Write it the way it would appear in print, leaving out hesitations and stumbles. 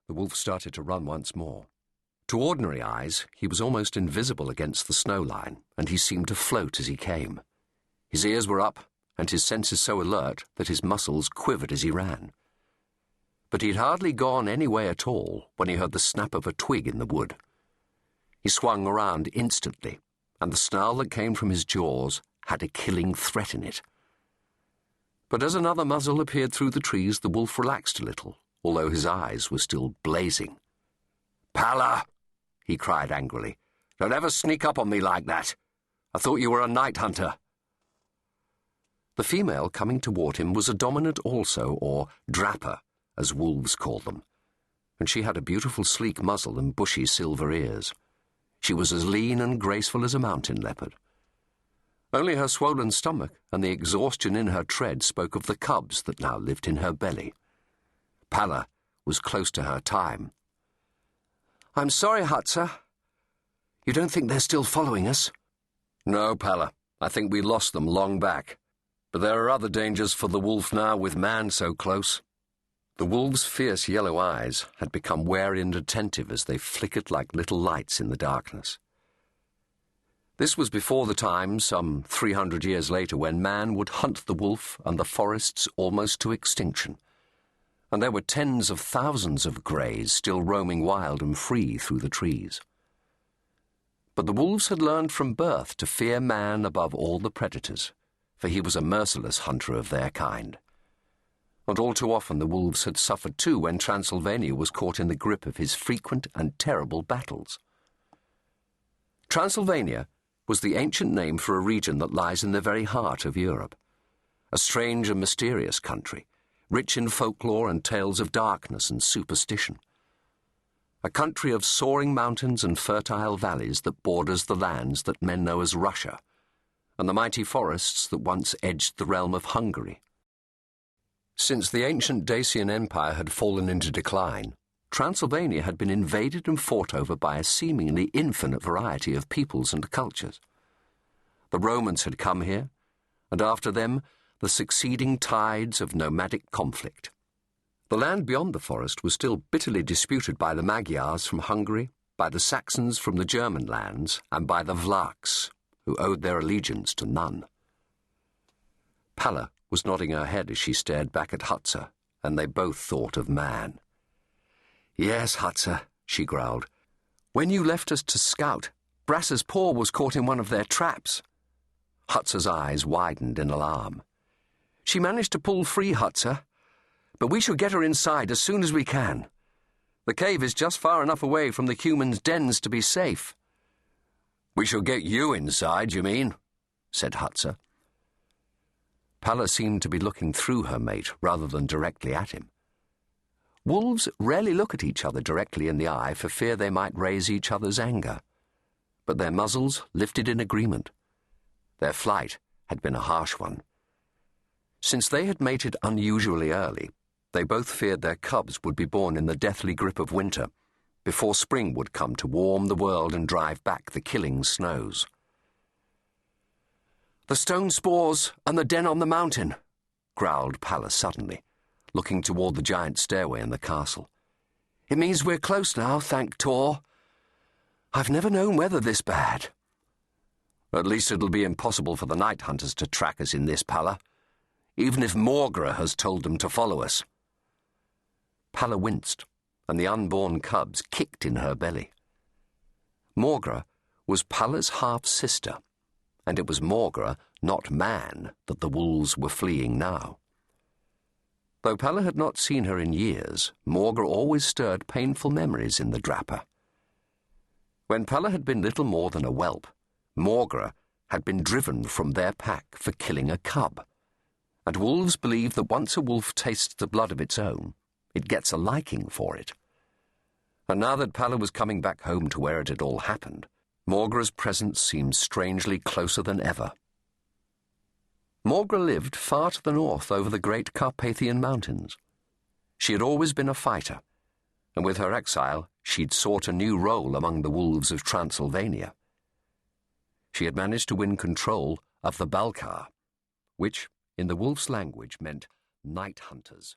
The wolf started to run once more. To ordinary eyes, he was almost invisible against the snow line, and he seemed to float as he came. His ears were up, and his senses so alert that his muscles quivered as he ran. But he'd hardly gone any way at all when he heard the snap of a twig in the wood. He swung around instantly, and the snarl that came from his jaws had a killing threat in it. But as another muzzle appeared through the trees, the wolf relaxed a little, although his eyes were still blazing. "Palla!" he cried angrily. "Don't ever sneak up on me like that. I thought you were a night hunter." The female coming toward him was a dominant also, or drapper, as wolves call them, and she had a beautiful sleek muzzle and bushy silver ears. She was as lean and graceful as a mountain leopard. Only her swollen stomach and the exhaustion in her tread spoke of the cubs that now lived in her belly. Palla was close to her time. "I'm sorry, Hutzer. You don't think they're still following us?" "No, Palla. I think we lost them long back. But there are other dangers for the wolf now with man so close." The wolf's fierce yellow eyes had become wary and attentive as they flickered like little lights in the darkness. This was before the time, some 300 years later, when man would hunt the wolf and the forests almost to extinction, and there were tens of thousands of greys still roaming wild and free through the trees. But the wolves had learned from birth to fear man above all the predators, for he was a merciless hunter of their kind. And all too often the wolves had suffered too when Transylvania was caught in the grip of his frequent and terrible battles. Transylvania was the ancient name for a region that lies in the very heart of Europe, a strange and mysterious country, rich in folklore and tales of darkness and superstition. A country of soaring mountains and fertile valleys that borders the lands that men know as Russia, and the mighty forests that once edged the realm of Hungary. Since the ancient Dacian Empire had fallen into decline, Transylvania had been invaded and fought over by a seemingly infinite variety of peoples and cultures. The Romans had come here, and after them, the succeeding tides of nomadic conflict. The land beyond the forest was still bitterly disputed by the Magyars from Hungary, by the Saxons from the German lands, and by the Vlachs, who owed their allegiance to none. Palla was nodding her head as she stared back at Hutzer, and they both thought of man. "Yes, Hutzer," she growled. "When you left us to scout, Brass's paw was caught in one of their traps." Hutzer's eyes widened in alarm. "She managed to pull free, Hutzer, but we shall get her inside as soon as we can. The cave is just far enough away from the humans' dens to be safe." "We shall get you inside, you mean?" said Hutzer. Palla seemed to be looking through her mate rather than directly at him. Wolves rarely look at each other directly in the eye for fear they might raise each other's anger, but their muzzles lifted in agreement. Their flight had been a harsh one. Since they had mated unusually early, they both feared their cubs would be born in the deathly grip of winter, before spring would come to warm the world and drive back the killing snows. "The stone spores and the den on the mountain," growled Palla suddenly, looking toward the giant stairway in the castle. "It means we're close now, thank Tor. I've never known weather this bad." "At least it'll be impossible for the night hunters to track us in this, Palla, even if Morgra has told them to follow us." Palla winced, and the unborn cubs kicked in her belly. Morgra was Palla's half-sister, and it was Morgra, not man, that the wolves were fleeing now. Though Palla had not seen her in years, Morgra always stirred painful memories in the drapper. When Palla had been little more than a whelp, Morgra had been driven from their pack for killing a cub, and wolves believe that once a wolf tastes the blood of its own, it gets a liking for it. And now that Palla was coming back home to where it had all happened, Morgra's presence seemed strangely closer than ever. Morgra lived far to the north over the great Carpathian mountains. She had always been a fighter, and with her exile she'd sought a new role among the wolves of Transylvania. She had managed to win control of the Balkar, which, in the wolf's language, meant night hunters.